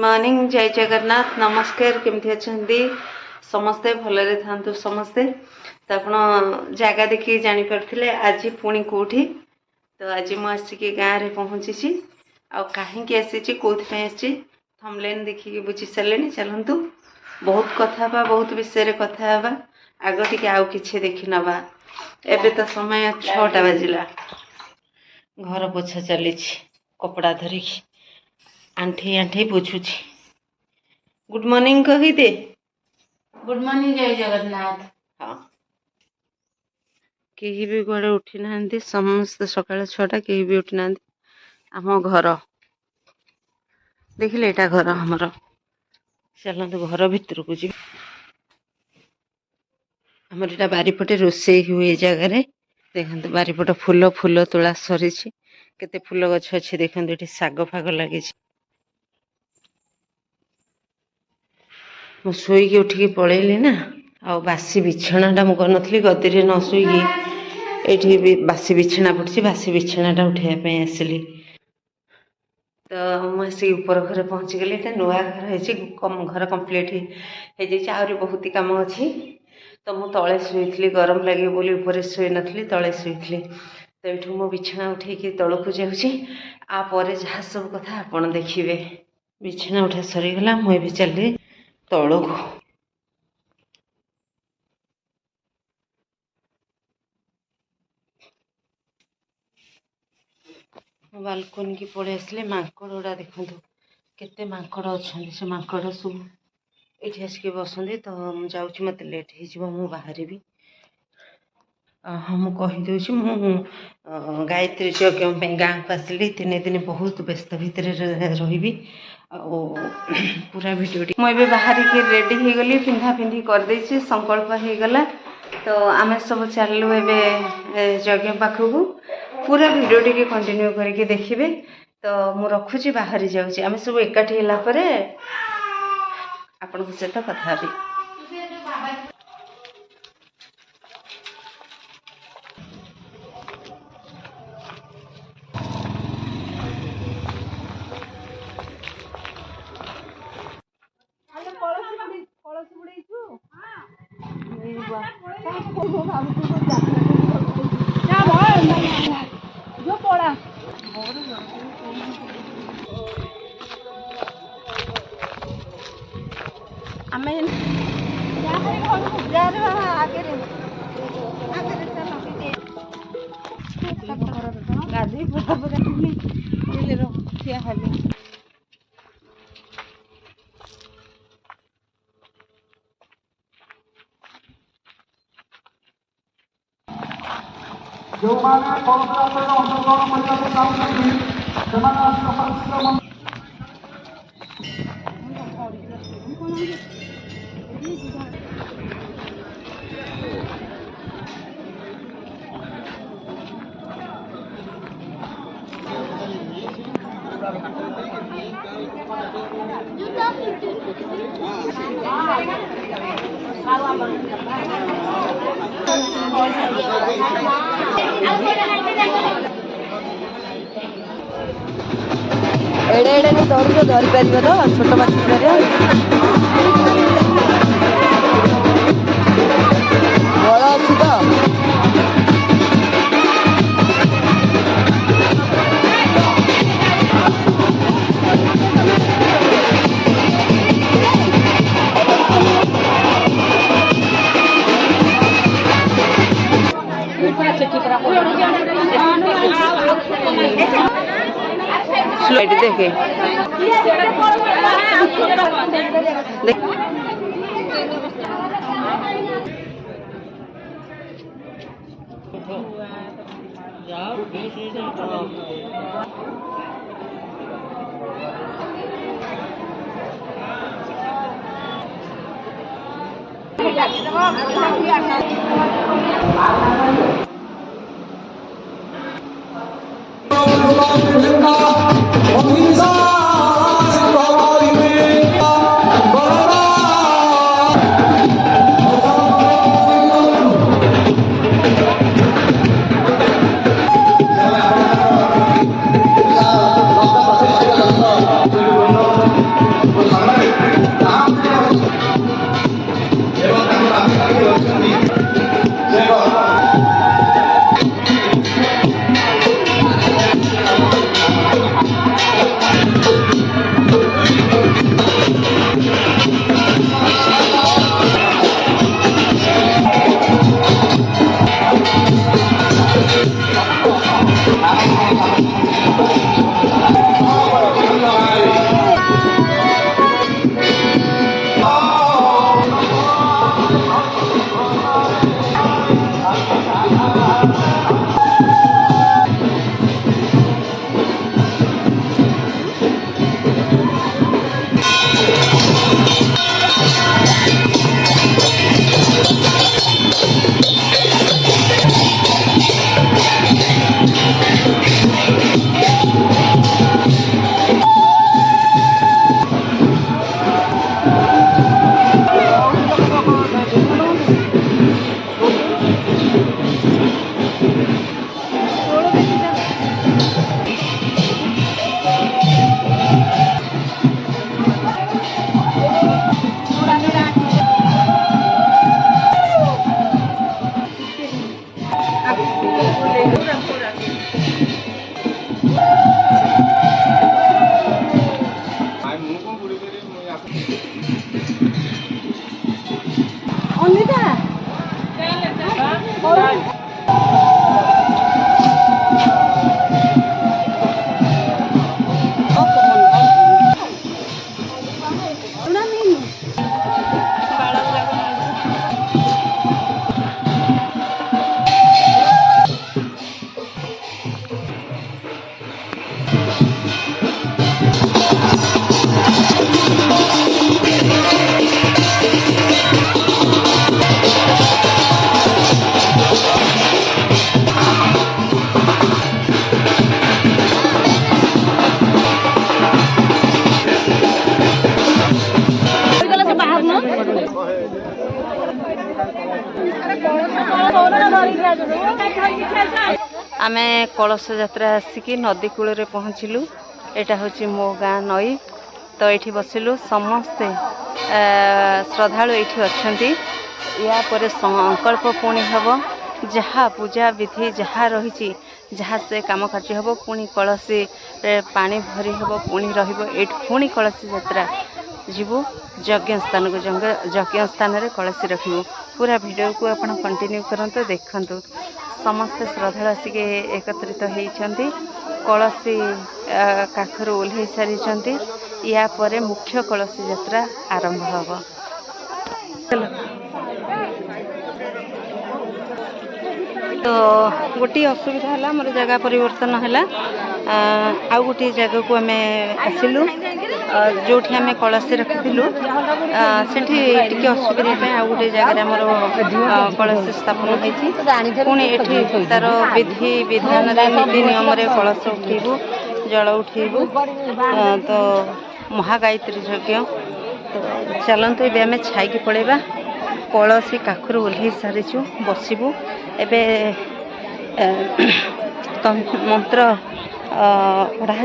Morning जय जगन्नाथ नमस्कार केमती अच्छा समस्ते भलरे था समस्ते तो आप जगह देखिए जानीपारे आज पुणी कौटी तो आज मुझे गाँव में पहुँची आ कहीं आसी कौन आसी थमलेन देखिए बुझी सारे चलतु बहुत कथा बहुत विषय कथा आग टे आउ कि देखी नवा एबे तो समय 6टा बाजिला घर पोछा चली कपड़ा धरिकी आंठी आंठी पोछुची। गुड मॉर्निंग कही दे। गुड मॉर्निंग जय जगन्नाथ। हाँ कहीं भी गुआड़े उठी ना समस्त सकाल 6टा कहीं भी उठी ना आम घर देखिले एटा घर हमर चलते घर भितर को जी हमर एटा बारीपटे रोषे हुए जगार देखते बारीपट फूल फूल तोड़ा सरी केते फूल गछ अच्छे देखते ये शाग फाग लगी मु शोईकी उठिकी पलैली ना आ बासी बिछाटा मुझे करी गदी न शोईकी ये बासी बिछा पड़ी बासी बिछाटा उठाइवाई आसिली तो मुझे ऊपर घर पहुँची गली नुआ घर है घर कम्प्लीट हो बहुत ही कम अच्छी तो मु तले शुई गरम लगे बोली ऊपर शुई नी तले शुई तो ये मो बिछा उठे तौक जापर जहाँ सब कथा आपड़ देखिए बिछा उठा सरीगला मुझे चली तौक बालकोनी की पड़े आसिले माकड़ गुड़ा देखु केते माकड़ अच्छा से माकड़ सब ये आसिक बसती तो मुझे मत लेट हो बाहर हाँ मुझे मु गायत्री यज्ञ गाँव को आसिली 3 दिन बहुत व्यस्त भितर रही पूरा भिडियो मुझे बाहर की रेडी हो गली पिंधा पिंधि करदे संकल्प हो गला तो आम सब चलू यज्ञ पाखक पूरा भिडियो टी कंटिन्यू करके देखिए तो मु रखुची बाहरी जाऊँगी आम सब एकाठी है आपण सहित कथा भी गाधी ठिया खाली जो मैंने अंशग्रहण करने एड़े एड़े नहीं धर धरी पार तो छोट माछ बल अच्छी तो स्लाइड देखे Oh, आमे कलश यात्रा आसिकी नदी कूल पहुँचलु। एटा हूँ मो गाँ नई। तो ये बसिलु समस्ते श्रद्धालु ये अच्छा। या पर संकल्प पुणी हम जहाँ पूजा विधि जहाँ रही जहाँ से काम कार्य हम पुणी कलसी पानी भरी हम पुणी रुणी कलसी यात्रा जीवु यज्ञ स्थान को यज्ञ स्थान रे कलसी रखू। पूरा वीडियो को आप कंटिन्यू करंतु देखंतु। समस्त श्रद्धालु आसिक एकत्रित होती कलसी काखर ओल्है सारी। या परे मुख्य कलसी यात्रा आरंभ हम। तो गोटे असुविधा है मोर जगह परिवर्तन है। आउ गोटे जगह को आम आसलु जो आम कलसी रखिलु से असुविधा आउ गोटे जगह आमर कलश स्थापन होती। पुणी ये तार विधि विधान नीति नियम कलश उठेबू जल उठेबू तो महागायत्री यज्ञ। तो चलतु ए आम छाई पलैबा। कलसी काखर ओल्है सारीचु बसबू। एबे मंत्र पढ़ा